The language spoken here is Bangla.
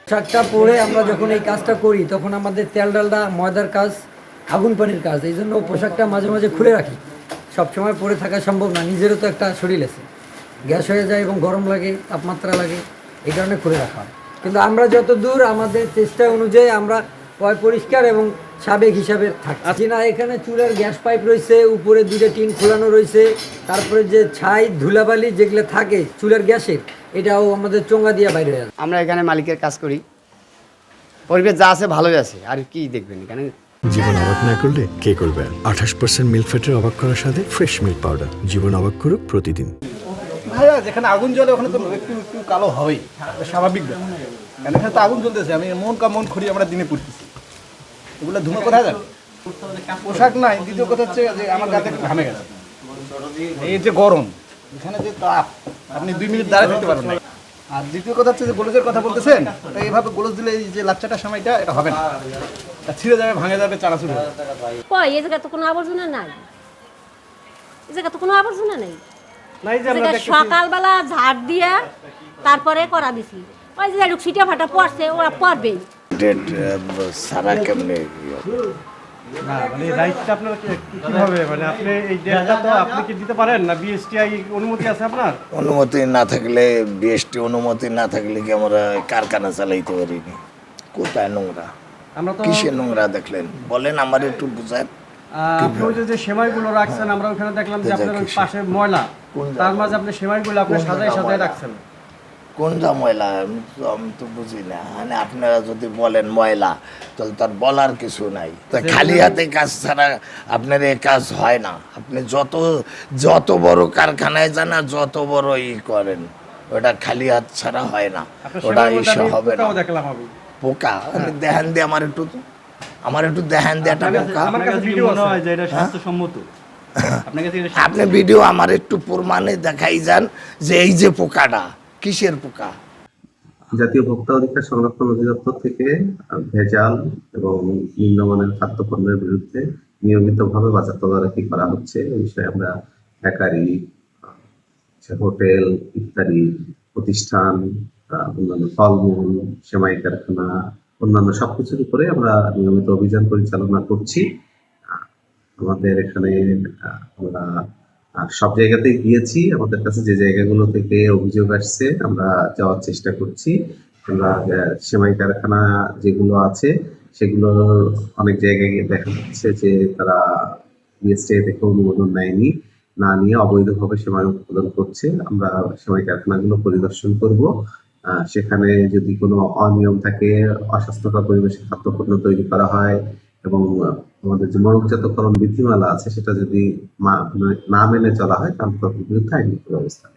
পোশাকটা পরে আমরা যখন এই কাজটা করি তখন আমাদের তেল ডালডা ময়দার কাজ, আগুন পানির কাজ, এই জন্য পোশাকটা মাঝে মাঝে খুলে রাখি। সবসময় পরে থাকা সম্ভব না, নিজেরও তো একটা শরীর আছে, গ্যাস হয়ে যায় এবং গরম লাগে, তাপমাত্রা লাগে, এই কারণে খুলে রাখা হয়। কিন্তু আমরা যত দূর আমাদের চেষ্টা অনুযায়ী আমরা পরিষ্কার এবং সাবেক হিসাবে থাকি না। এখানে চুলার গ্যাস পাইপ রয়েছে, উপরে দুটো টিন খোলানো রয়েছে, তারপরে যে ছাই ধুলাবালি যেগুলো থাকে চুলার গ্যাসের, এটাও আমাদের চোঙ্গা দিয়ে বাইরে হয়ে যায়। আমরা এখানে মালিকের কাজ করি, পরিবেশ যা আছে ভালোই আছে, আর কি দেখবেন এখানে। জীবন অবাক না করলে কে করবে? 28% মিল্ক ফ্যাটের অবাক করার সাথে ফ্রেশ মিল্ক পাউডার। জীবন অবাক করুক প্রতিদিন। ভাইয়া যেখানে আগুন জ্বলে ওখানে তো একটু একটু কালো হবেই, স্বাভাবিক ব্যাপার। কারণ এখানে তো আগুন জ্বলতেছে, আমি মন খুঁড়ি আমরা দিনে পড়তেছি, এগুলো ধুমো কোথায় যাবে? পোশাক নাই, দ্বিতীয় কথা হচ্ছে যে আমার গাতে একটু ঘামে গেছে, এই যে গরম, এখানে যে তাপ, আপনি 2 মিনিট দাঁড়িয়ে থাকতে পারবেন না। আর দ্বিতীয় কথা হচ্ছে যে গোলজের কথা বলতেছেন, তো এইভাবে গোলজ দিলে এই যে লাচ্চাটার সময়টা এটা হবে না, ছিঁড়ে যাবে, ভাঙে যাবে, চানাচুর হবে। কই এই জায়গায় তো কোনো আবর্জনা নাই, এই জায়গায় তো কোনো আবর্জনা নেই। সকালবেলা ঝাড় দিয়া তারপরে করা দিছি, ওই যে একটু ছিটা ফাটা পড়ছে, ওরা পড়বেই। সারা কেমনে না মানে রাইটটা আপনার কিভাবে, মানে আপনি এই ডেটটা তো আপনি কি দিতে পারেন না? বিএসটিআই অনুমতি আছে আপনার? অনুমতি না থাকলে, বিএসটি অনুমতি না থাকলে কি আমরা কারখানা চালাইতে পারিনি? কোথায় নোংরা, আমরা তো কিসে নোংরা দেখলেন বলেন, আমার একটু বুঝান। আপনি ওই যে সেমাইগুলো রাখছেন, আমরা ওখানে দেখলাম যে আপনার ওই পাশে ময়লা, তার মাঝে আপনি সেমাইগুলো আপনি সাজাই রাখছেন। কোনটা ময়লা আমি তো বুঝি না। মানে আপনারা যদি বলেন ময়লা, তাহলে তার বলার কিছু নাই। তো খালি হাতে কাজ ছাড়া আপনার এ কাজ হয় না। আপনি যত বড় কারখানায় যান আর যত বড় করেন, ওটা খালি হাত ছাড়া হয় না, ওটা ইসে হবে না। পোকা দেখান দিয়ে আমার একটু দেখান দিয়ে একটা পোকা। আপনি ভিডিও আমার একটু প্রমাণে দেখাই যান যে এই যে পোকাটা কিসের পোকা। জাতীয় ভোক্তা অধিকার সংরক্ষণ অধিদপ্তর থেকে ভেজাল এবং নিম্নমানের খাদ্যপণ্যের বিরুদ্ধে নিয়মিতভাবে বাজার তদারকি করা হচ্ছে। এই বিষয়ে আমরা বেকারি, হোটেল ইত্যাদি প্রতিষ্ঠান, অন্যান্য ফলমূল, সেমাই কারখানা, অন্যান্য সবকিছুর উপরে আমরা নিয়মিত অভিযান পরিচালনা করছি। আমাদের এখানে আমরা সব জায়গাতেই গিয়েছি, আমাদের কাছে যে জায়গাগুলো থেকে অভিযোগ আসছে আমরা যাওয়ার চেষ্টা করছি। আমরা সেমাই কারখানা যেগুলো আছে সেগুলোর অনেক জায়গায় দেখা যাচ্ছে যে তারা বিএসটিআই থেকে অনুমোদন নেয়নি, না নিয়ে অবৈধভাবে সেমাই উৎপাদন করছে। আমরা সেমাই কারখানাগুলো পরিদর্শন করব, সেখানে যদি কোনো অনিয়ম থাকে, অস্বাস্থ্যকর পরিবেশে খাদ্যপণ্য তৈরি করা হয় এবং আমাদের যে মনোজাতকরণ বিধিমালা আছে সেটা যদি না মেনে চলা হয় তাহলে তাদের বিরুদ্ধে আইনগত ব্যবস্থা।